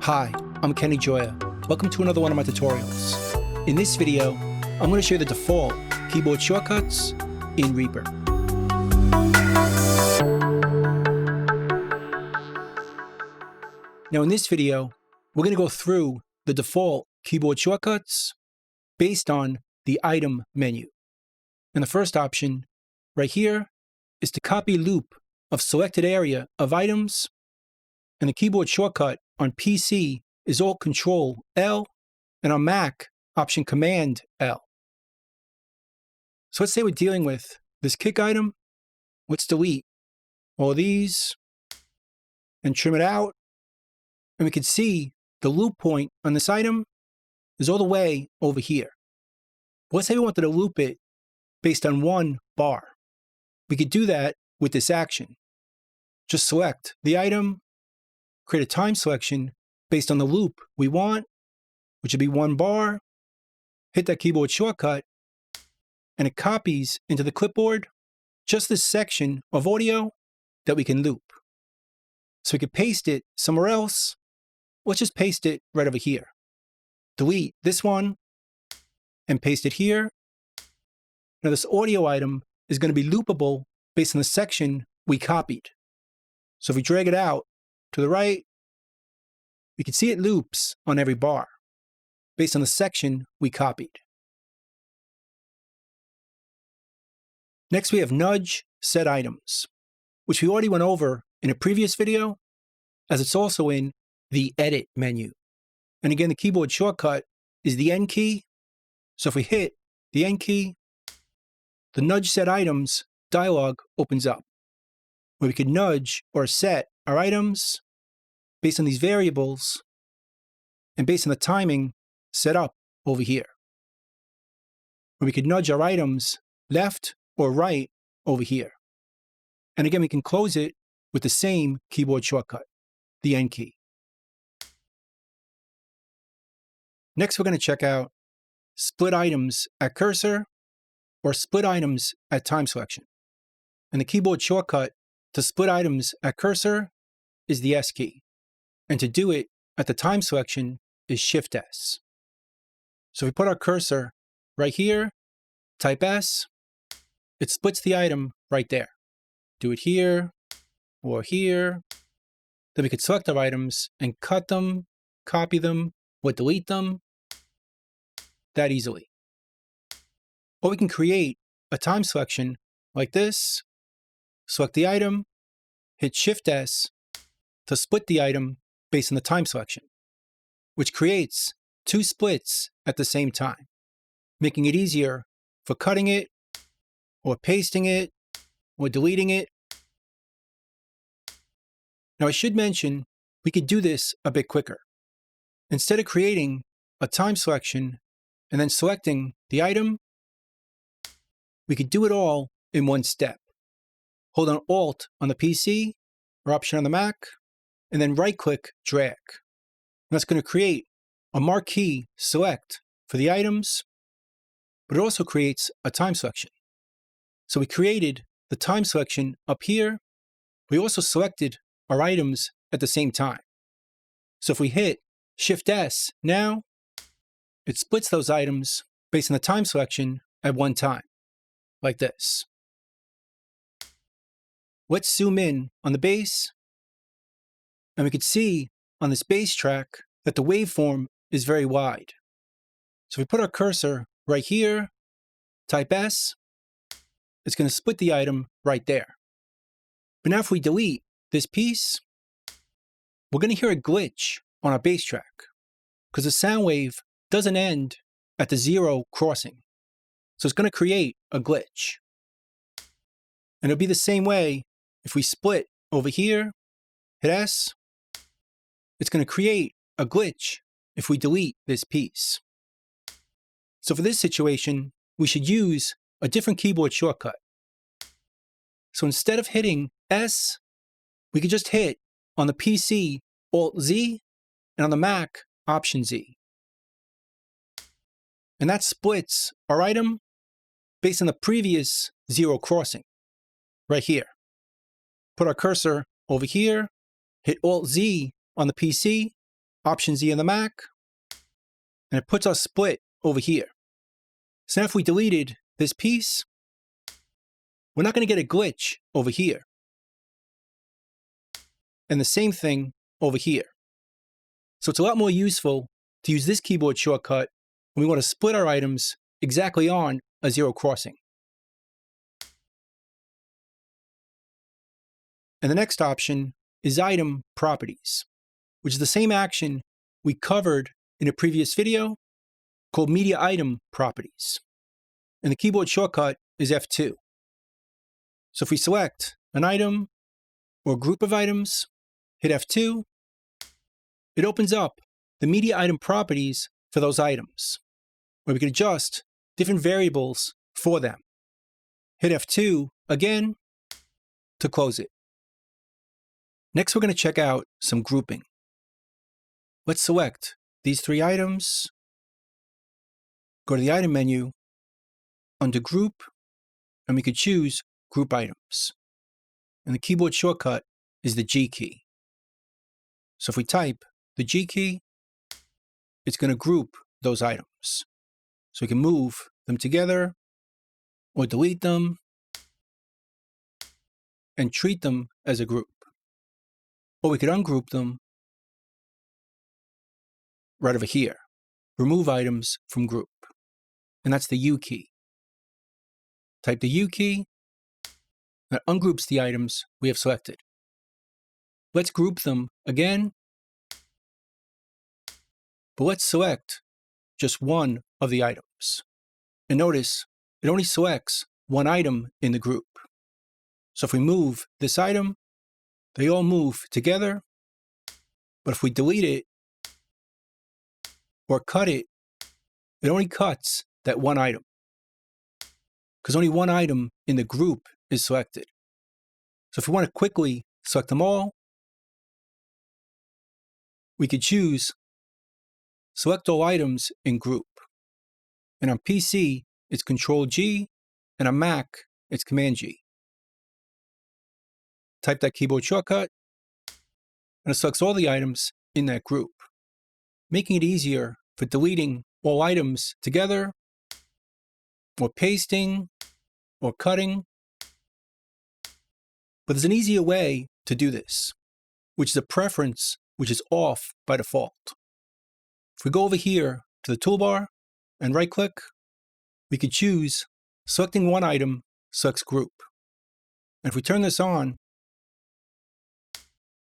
Hi, I'm Kenny Joya. Welcome to another one of my tutorials. In this video, I'm going to show you the default keyboard shortcuts in Reaper. Now in this video, we're going to go through the default keyboard shortcuts based on the item menu. And the first option right here is to copy loop of selected area of items, and the keyboard shortcut on PC is Alt Control L, and on Mac, Option Command L. So let's say we're dealing with this kick item. Let's delete all of these and trim it out. And we can see the loop point on this item is all the way over here. But let's say we wanted to loop it based on one bar. We could do that with this action. Just select the item, create a time selection based on the loop we want, which would be one bar, hit that keyboard shortcut, and it copies into the clipboard just this section of audio that we can loop. So we could paste it somewhere else. Let's just paste it right over here. Delete this one and paste it here. Now this audio item is going to be loopable based on the section we copied. So if we drag it out to the right, we can see it loops on every bar based on the section we copied. Next, we have nudge set items, which we already went over in a previous video, as it's also in the edit menu. And again, the keyboard shortcut is the N key. So if we hit the N key, the nudge set items dialog opens up, where we can nudge or set our items based on these variables and based on the timing set up over here. Where we could nudge our items left or right over here. And again, we can close it with the same keyboard shortcut, the N key. Next, we're going to check out split items at cursor or split items at time selection. And the keyboard shortcut to split items at cursor is the S key. And to do it at the time selection is Shift S. So if we put our cursor right here, type S, it splits the item right there. Do it here or here. Then we could select our items and cut them, copy them, or delete them that easily. Or we can create a time selection like this, select the item, hit Shift S to split the item based on the time selection, which creates two splits at the same time, making it easier for cutting it, or pasting it, or deleting it. Now I should mention, we could do this a bit quicker. Instead of creating a time selection and then selecting the item, we could do it all in one step. Hold on Alt on the PC or Option on the Mac, and then right-click drag. And that's going to create a marquee select for the items, but it also creates a time selection. So we created the time selection up here. We also selected our items at the same time. So if we hit Shift S now, it splits those items based on the time selection at one time, like this. Let's zoom in on the bass, and we can see on this bass track that the waveform is very wide. So if we put our cursor right here, type S, it's going to split the item right there. But now if we delete this piece, we're going to hear a glitch on our bass track because the sound wave doesn't end at the zero crossing. So it's going to create a glitch. And it'll be the same way if we split over here, hit S, it's going to create a glitch if we delete this piece. So for this situation, we should use a different keyboard shortcut. So instead of hitting S, we could just hit on the PC Alt Z and on the Mac Option Z. And that splits our item based on the previous zero crossing right here. Put our cursor over here, hit Alt Z on the PC, Option Z on the Mac, and it puts our split over here. So now if we deleted this piece, we're not going to get a glitch over here. And the same thing over here. So it's a lot more useful to use this keyboard shortcut when we want to split our items exactly on a zero crossing. And the next option is Item Properties, which is the same action we covered in a previous video called Media Item Properties. And the keyboard shortcut is F2. So if we select an item or group of items, hit F2, it opens up the Media Item Properties for those items, where we can adjust different variables for them. Hit F2 again to close it. Next, we're going to check out some grouping. Let's select these three items, go to the item menu, under Group, and we could choose Group Items. And the keyboard shortcut is the G key. So if we type the G key, it's going to group those items. So we can move them together or delete them and treat them as a group. Or we could ungroup them right over here. Remove items from group. And that's the U key. Type the U key, that ungroups the items we have selected. Let's group them again, but let's select just one of the items. And notice, it only selects one item in the group. So if we move this item, they all move together, but if we delete it or cut it, it only cuts that one item, because only one item in the group is selected. So if we want to quickly select them all, we could choose Select All Items in Group. And on PC, it's Control-G, and on Mac, it's Command-G. Type that keyboard shortcut, and it selects all the items in that group, making it easier for deleting all items together, or pasting, or cutting. But there's an easier way to do this, which is a preference which is off by default. If we go over here to the toolbar and right-click, we could choose Selecting One Item Selects Group. And if we turn this on,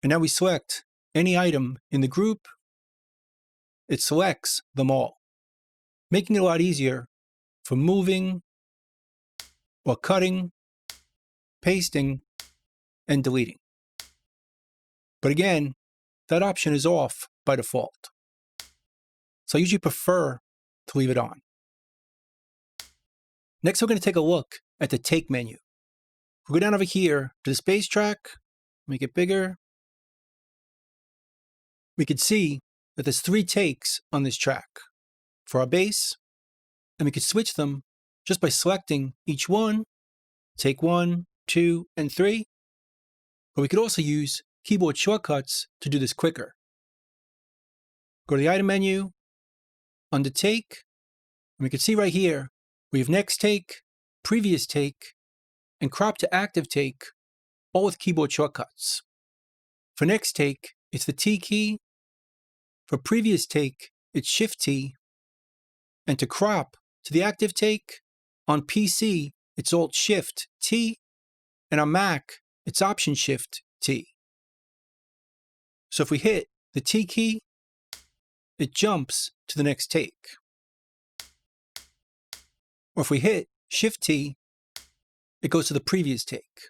and now we select any item in the group, it selects them all, making it a lot easier for moving or cutting, pasting, and deleting. But again, that option is off by default. So I usually prefer to leave it on. Next, we're going to take a look at the Take menu. We'll go down over here to the space track, make it bigger. We can see that there's 3 takes on this track for our bass, and we could switch them just by selecting each one, take 1, 2, and 3. But we could also use keyboard shortcuts to do this quicker. Go to the item menu, under Take, and we can see right here, we have Next Take, Previous Take, and Crop to Active Take, all with keyboard shortcuts. For Next Take, it's the T key. For Previous Take, it's Shift-T. And to crop to the active take, on PC, it's Alt-Shift-T, and on Mac, it's Option-Shift-T. So if we hit the T key, it jumps to the next take. Or if we hit Shift-T, it goes to the previous take.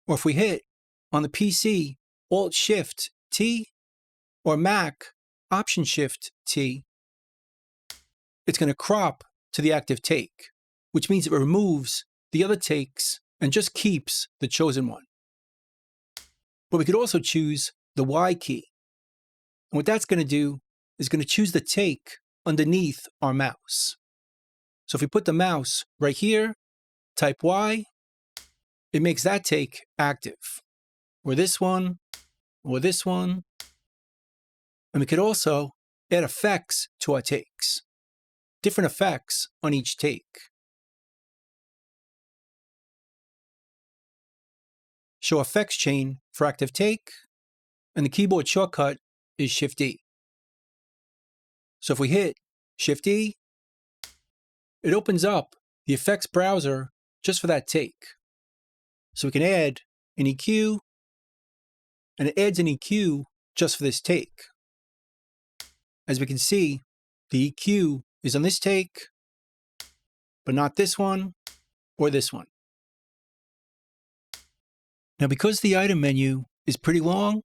Or if we hit, on the PC, Alt-Shift-T, or Mac, Option-Shift-T, it's going to crop to the active take, which means it removes the other takes and just keeps the chosen one. But we could also choose the Y key. And what that's going to do is going to choose the take underneath our mouse. So if we put the mouse right here, type Y, it makes that take active. Or this one, or this one, And we could also add effects to our takes. Different effects on each take. Show effects chain for active take, and the keyboard shortcut is Shift-E. So if we hit Shift-E, it opens up the effects browser just for that take. So we can add an EQ, and it adds an EQ just for this take. As we can see, the EQ is on this take, but not this one or this one. Now, because the item menu is pretty long,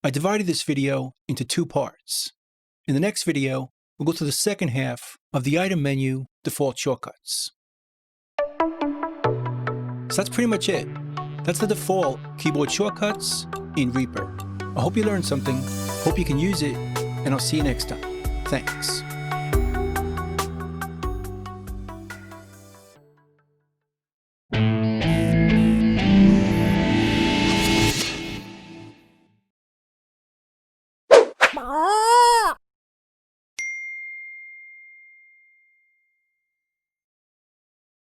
I divided this video into 2 parts. In the next video, we'll go through the second half of the item menu default shortcuts. So that's pretty much it. That's the default keyboard shortcuts in Reaper. I hope you learned something, hope you can use it, and I'll see you next time. Thanks. Bye.